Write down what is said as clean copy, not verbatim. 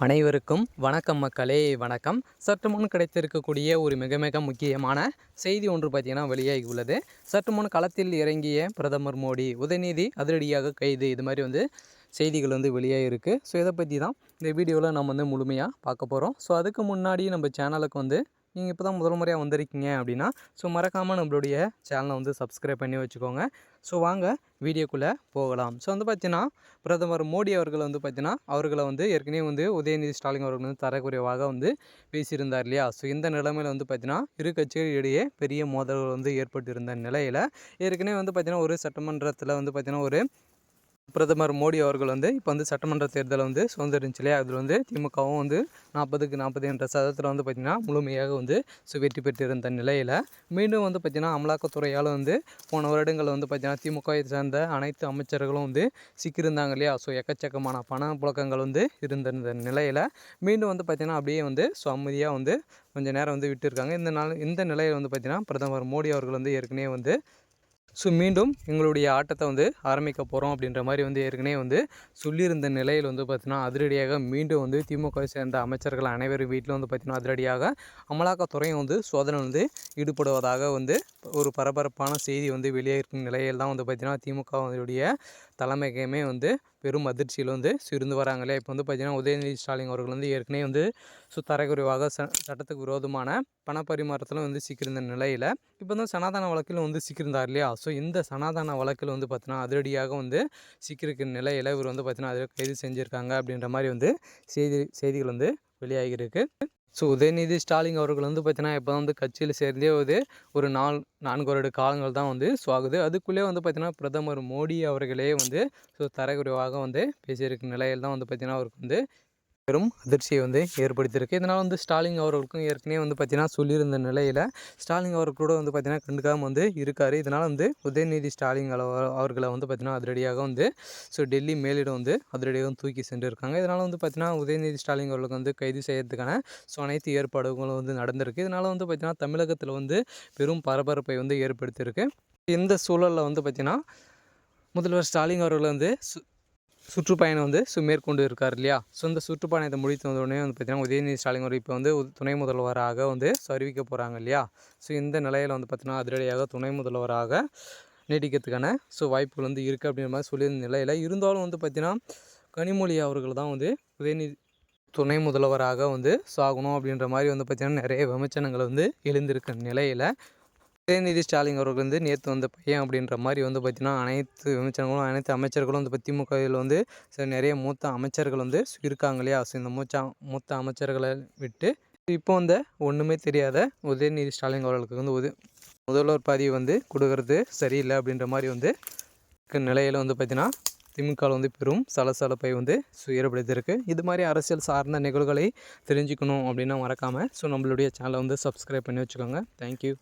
அனைவருக்கும் வணக்கம் மக்களே, வணக்கம். சற்று முன் கிடைத்திருக்கக்கூடிய ஒரு மிக மிக முக்கியமான செய்தி ஒன்று பார்த்தீங்கன்னா வெளியாகி உள்ளது. சற்று முன் களத்தில் இறங்கிய பிரதமர் மோடி, உதயநிதி அதிரடியாக கைது, இது மாதிரி செய்திகள் வெளியாகி இருக்குது. ஸோ இதை பற்றி தான் இந்த வீடியோவில் நம்ம முழுமையாக பார்க்க போகிறோம். ஸோ அதுக்கு முன்னாடி நம்ம சேனலுக்கு நீங்கள் இப்போ தான் முதல் முறையாக வந்திருக்கீங்க அப்படின்னா மறக்காமல் நம்மளுடைய சேனலை சப்ஸ்கிரைப் பண்ணி வச்சுக்கோங்க. ஸோ வாங்க வீடியோக்குள்ளே போகலாம். ஸோ பார்த்தீங்கன்னா பிரதமர் மோடி அவர்கள் பார்த்தீங்கன்னா அவர்களை ஏற்கனவே உதயநிதி ஸ்டாலின் அவர்கள் தரக்குறைவாக பேசியிருந்தார் இல்லையா. ஸோ இந்த நிலைமையில் பார்த்தீங்கன்னா இரு கட்சிகளிடையே பெரிய மோதல்கள் ஏற்பட்டிருந்த நிலையில் ஏற்கனவே பார்த்தீங்கன்னா ஒரு சட்டமன்றத்தில் பார்த்தீங்கன்னா ஒரு பிரதமர் மோடி அவர்கள் இப்போ சட்டமன்ற தேர்தலை சுதந்திரிச்சு இல்லையா. அதில் திமுகவும் 40க்கு 40 என்ற சதத்தில் பார்த்திங்கன்னா முழுமையாக வெற்றி பெற்றிருந்த நிலையில் மீண்டும் பார்த்திங்கன்னா அமலாக்கத்துறையால் போன வருடங்கள் பார்த்திங்கன்னா திமுகவை சேர்ந்த அனைத்து அமைச்சர்களும் சிக்கியிருந்தாங்க இல்லையா. ஸோ எக்கச்சக்கமான பண புழக்கங்கள் இருந்திருந்த நிலையில் மீண்டும் பார்த்திங்கன்னா அப்படியே அமைதியாக கொஞ்சம் நேரம் விட்டுருக்காங்க. இந்த நிலையில் பார்த்திங்கன்னா பிரதமர் மோடி அவர்கள் ஏற்கனவே மீண்டும் எங்களுடைய ஆட்டத்தை ஆரம்பிக்க போகிறோம் அப்படின்ற மாதிரி ஏற்கனவே சொல்லியிருந்த நிலையில் பார்த்திங்கன்னா அதிரடியாக மீண்டும் திமுகவை சேர்ந்த அமைச்சர்கள் அனைவரும் வீட்டில் பார்த்திங்கன்னா அதிரடியாக அமலாக்கத்துறையும் சோதனை ஈடுபடுவதாக ஒரு பரபரப்பான செய்தி வெளியேறும் நிலையில் தான் பார்த்திங்கன்னா திமுகவுடைய தலைமைக்குமே பெரும் அதிர்ச்சியில் இருந்து வராங்களே. இப்போ பார்த்திங்கன்னா உதயநிதி ஸ்டாலின் அவர்கள் ஏற்கனவே தரக்குறைவாக சட்டத்துக்கு விரோதமான பணப்பரிமாற்றத்தில் சிக்கியிருந்த நிலையில் இப்போ சனாதன வழக்கில் சிக்கியிருந்தார் இல்லையா. ஸோ இந்த சனாதன வழக்கில் பார்த்தீங்கன்னா அதிரடியாக சிக்கியிருக்கிற நிலையில் இவர் பார்த்தீங்கன்னா அதில் கைது செஞ்சுருக்காங்க அப்படின்ற மாதிரி செய்திகள் வெளியாகியிருக்கு. ஸோ உதயநிதி ஸ்டாலின் அவர்கள் பார்த்தீங்கன்னா இப்போ கட்சியில் சேர்ந்தே ஒரு 4 வருட காலங்கள் தான் ஆகுது. அதுக்குள்ளே பார்த்தீங்கன்னா பிரதமர் மோடி அவர்களே தரக்குறைவாக பேசியிருக்க நிலையில் தான் பார்த்தீங்கன்னா அவருக்கு பெரும் அதிர்ச்சியை ஏற்படுத்தியிருக்கு. இதனால் ஸ்டாலின் அவர்களுக்கும் ஏற்கனவே பார்த்திங்கன்னா சொல்லியிருந்த நிலையில் ஸ்டாலின் அவர்களோட பார்த்திங்கன்னா கண்டுக்காமல் இருக்கார். இதனால் உதயநிதி ஸ்டாலின் அவர்களை பார்த்திங்கன்னா அதிரடியாக டெல்லி மேலிடம் அதிரடியாக தூக்கி சென்றிருக்காங்க. இதனால் பார்த்திங்கன்னா உதயநிதி ஸ்டாலின் அவர்களுக்கு கைது செய்யறதுக்கான அனைத்து ஏற்பாடுகளும் நடந்திருக்கு. இதனால் பார்த்திங்கன்னா தமிழகத்தில் பெரும் பரபரப்பை ஏற்படுத்தியிருக்கு. இந்த சூழலில் பார்த்திங்கன்னா முதல்வர் ஸ்டாலின் அவர்கள் சுற்றுப்பயணம் மேற்கொண்டு இருக்கார் இல்லையா. ஸோ இந்த சுற்றுப்பயணத்தை முடித்து வந்தோடனே பார்த்திங்கன்னா உதயநிதி ஸ்டாலின் அவர் இப்போ துணை முதல்வராக அறிவிக்க போகிறாங்க இல்லையா. ஸோ இந்த நிலையில் பார்த்திங்கன்னா அதிரடியாக துணை முதல்வராக நீடிக்கிறதுக்கான வாய்ப்புகள் இருக்குது அப்படின்ற மாதிரி சொல்லியிருந்த நிலையில் இருந்தாலும் பார்த்திங்கன்னா கனிமொழி அவர்கள் தான் உதயநிதி துணை முதல்வராக சாகணும் அப்படின்ற மாதிரி பார்த்திங்கன்னா நிறைய விமர்சனங்கள் எழுந்திருக்கிற நிலையில் உதயநிதி ஸ்டாலின் அவர்கள் நேற்று பையன் அப்படின்ற மாதிரி பார்த்திங்கன்னா அனைத்து விமர்சனங்களும் அனைத்து அமைச்சர்களும் திமுகவில் நிறைய மூத்த அமைச்சர்கள் இருக்காங்க இல்லையா. ஸோ இந்த மூத்த அமைச்சர்களை விட்டு இப்போ ஒன்றுமே தெரியாத உதயநிதி ஸ்டாலின் அவர்களுக்கு முதல்வர் பதவி கொடுக்கறது சரியில்லை அப்படின்ற மாதிரி நிலையில் பார்த்திங்கன்னா திமுக பெரும் சலசலப்பை ஏற்படுத்தியிருக்கு. இது மாதிரி அரசியல் சார்ந்த நிகழ்வுகளை தெரிஞ்சுக்கணும் அப்படின்னா மறக்காமல் நம்மளுடைய சேனலை சப்ஸ்கிரைப் பண்ணி வச்சுக்கோங்க. தேங்க்யூ.